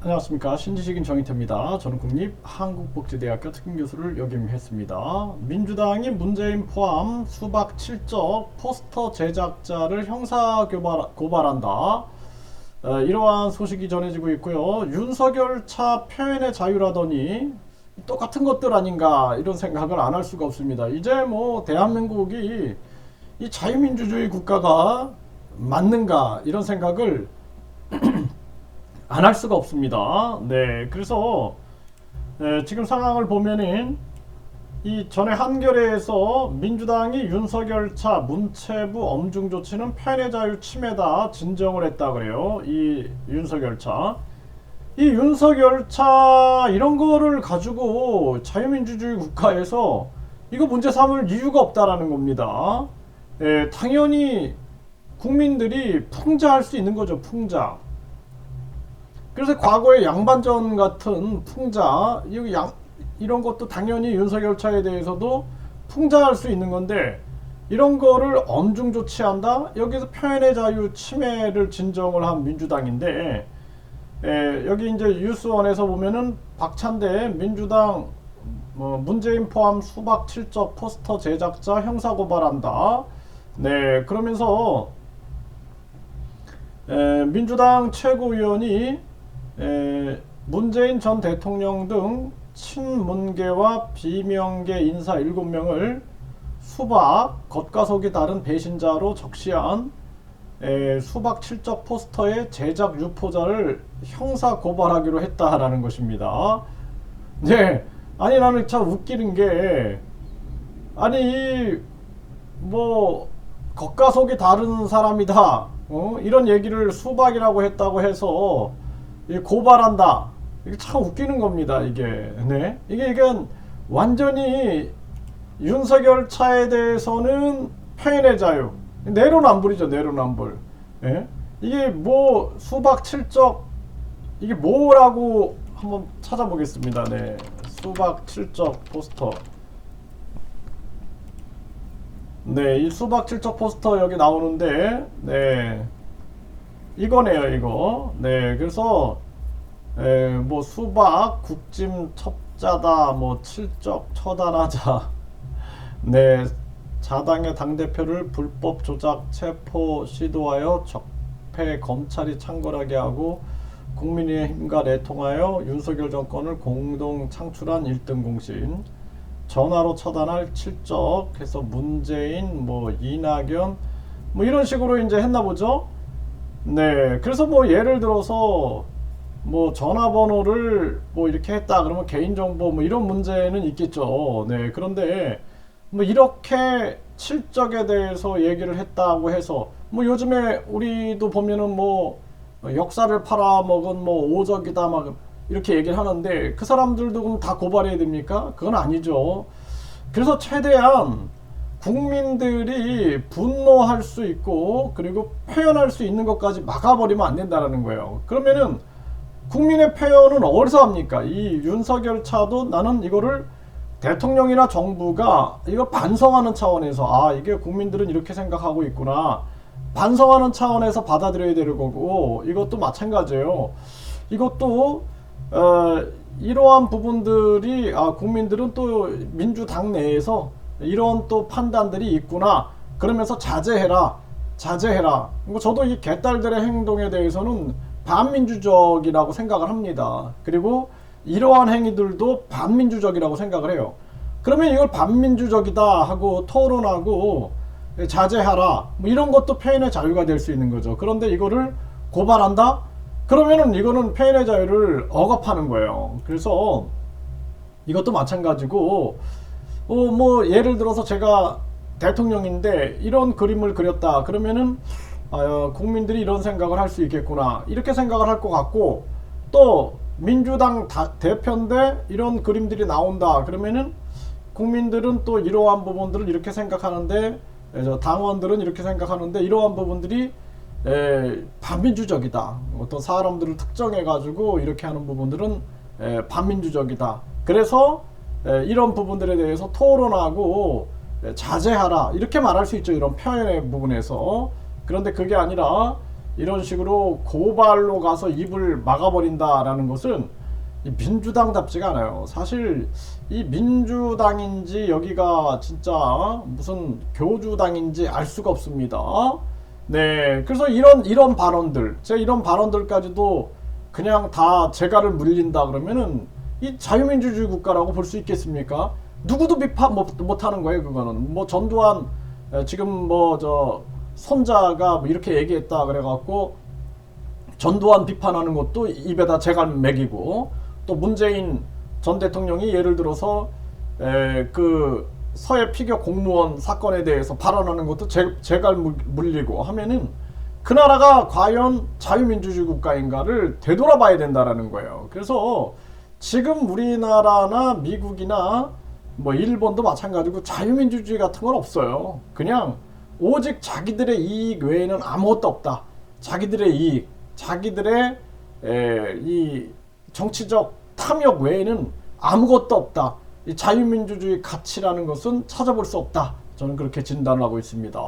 안녕하십니까. 신지식인 정의태입니다. 저는 국립한국복지대학교 특임교수를 역임했습니다. 민주당이 문재인 포함 수박 7적 포스터 제작자를 형사고발한다. 이러한 소식이 전해지고 있고요. 윤석열 차 표현의 자유라더니 똑같은 것들 아닌가 이런 생각을 안 할 수가 없습니다. 이제 뭐 대한민국이 이 자유민주주의 국가가 맞는가 이런 생각을 안 할 수가 없습니다. 네, 그래서 지금 상황을 보면은 이 전에 한겨레에서 민주당이 윤석열 차 문체부 엄중 조치는 표현의 자유 침해다 진정을 했다 그래요. 이 윤석열 차. 이 윤석열 차 이런 거를 가지고 자유민주주의 국가에서 이거 문제 삼을 이유가 없다라는 겁니다. 당연히 국민들이 풍자할 수 있는 거죠, 풍자. 그래서 과거에 양반전 같은 풍자, 이런 것도 당연히 윤석열 차에 대해서도 풍자할 수 있는 건데, 이런 거를 엄중 조치한다? 여기서 표현의 자유 침해를 진정을 한 민주당인데, 여기 이제 뉴스원에서 보면은 박찬대 민주당 문재인 포함 수박 7적 포스터 제작자 형사고발한다. 네, 그러면서 민주당 최고위원이 문재인 전 대통령 등 친문계와 비명계 인사 7명을 수박, 겉과 속이 다른 배신자로 적시한 수박 7적 포스터의 제작 유포자를 형사 고발하기로 했다라는 것입니다. 네, 아니 나는 참 웃기는 게, 아니 뭐 겉과 속이 다른 사람이다, 이런 얘기를 수박이라고 했다고 해서 고발한다. 이게 참 웃기는 겁니다. 이게 네, 이게 완전히 윤석열 차에 대해서는 표현의 자유, 내로남불이죠. 내로남불. 예? 이게 뭐 수박 7적 이게 뭐라고 한번 찾아보겠습니다. 네, 수박 7적 포스터. 네, 이 수박 7적 포스터 여기 나오는데, 네, 이거네요, 이거. 네, 그래서 뭐 수박 국짐 첩자다, 뭐 7적 처단하자. 네, 자당의 당대표를 불법 조작 체포 시도하여 적폐 검찰이 창궐하게 하고 국민의힘과 내통하여 윤석열 정권을 공동 창출한 1등 공신, 전화로 처단할 7적 해서 문재인, 뭐 이낙연, 뭐 이런 식으로 이제 했나 보죠. 네, 그래서 뭐 예를 들어서 뭐 전화번호를 뭐 이렇게 했다 그러면 개인정보 뭐 이런 문제는 있겠죠. 네, 그런데 뭐 이렇게 실적에 대해서 얘기를 했다고 해서 뭐 요즘에 우리도 보면은 뭐 역사를 팔아먹은 뭐 오적이다 막 이렇게 얘기를 하는데, 그 사람들도 그럼 다 고발해야 됩니까? 그건 아니죠. 그래서 최대한 국민들이 분노할 수 있고 그리고 표현할 수 있는 것까지 막아버리면 안 된다는 거예요. 그러면은 국민의 표현은 어디서 합니까? 이 윤석열 차도 나는 이거를 대통령이나 정부가 이거 반성하는 차원에서, 아 이게 국민들은 이렇게 생각하고 있구나, 반성하는 차원에서 받아들여야 되는 거고, 이것도 마찬가지예요. 이것도 이러한 부분들이, 아 국민들은 또 민주당 내에서 이런 또 판단들이 있구나 그러면서 자제해라, 자제해라. 저도 이 개딸들의 행동에 대해서는 반민주적이라고 생각을 합니다. 그리고 이러한 행위들도 반민주적이라고 생각을 해요. 그러면 이걸 반민주적이다 하고 토론하고 자제하라, 뭐 이런 것도 표현의 자유가 될 수 있는 거죠. 그런데 이거를 고발한다? 그러면은 이거는 표현의 자유를 억압하는 거예요. 그래서 이것도 마찬가지고, 뭐 예를 들어서 제가 대통령인데 이런 그림을 그렸다 그러면은 국민들이 이런 생각을 할 수 있겠구나 이렇게 생각을 할 것 같고, 또 민주당 대표인데 이런 그림들이 나온다 그러면은 국민들은 또 이러한 부분들을 이렇게 생각하는데, 당원들은 이렇게 생각하는데 이러한 부분들이 반민주적이다, 어떤 사람들을 특정해 가지고 이렇게 하는 부분들은 반민주적이다, 그래서 이런 부분들에 대해서 토론하고 자제하라 이렇게 말할 수 있죠, 이런 표현의 부분에서. 그런데 그게 아니라 이런 식으로 고발로 가서 입을 막아버린다라는 것은 이 민주당답지가 않아요. 사실 이 민주당인지 여기가 진짜 무슨 교주당인지 알 수가 없습니다. 네, 그래서 이런 발언들, 제가 이런 발언들까지도 그냥 다 재갈을 물린다 그러면은 이 자유민주주의 국가라고 볼 수 있겠습니까? 누구도 비판 못 하는 거예요. 그거는 뭐 전두환 지금 뭐 저 손자가 뭐 이렇게 얘기했다 그래갖고 전두환 비판하는 것도 입에다 재갈 매기고, 또 문재인 전 대통령이 예를 들어서 그 서해 피격 공무원 사건에 대해서 발언하는 것도 재갈 물리고 하면은 그 나라가 과연 자유민주주의 국가인가를 되돌아봐야 된다라는 거예요. 그래서 지금 우리나라나 미국이나 뭐 일본도 마찬가지고 자유민주주의 같은 건 없어요. 그냥 오직 자기들의 이익 외에는 아무것도 없다. 자기들의 이익, 자기들의 이 정치적 탐욕 외에는 아무것도 없다. 이 자유민주주의 가치라는 것은 찾아볼 수 없다. 저는 그렇게 진단을 하고 있습니다.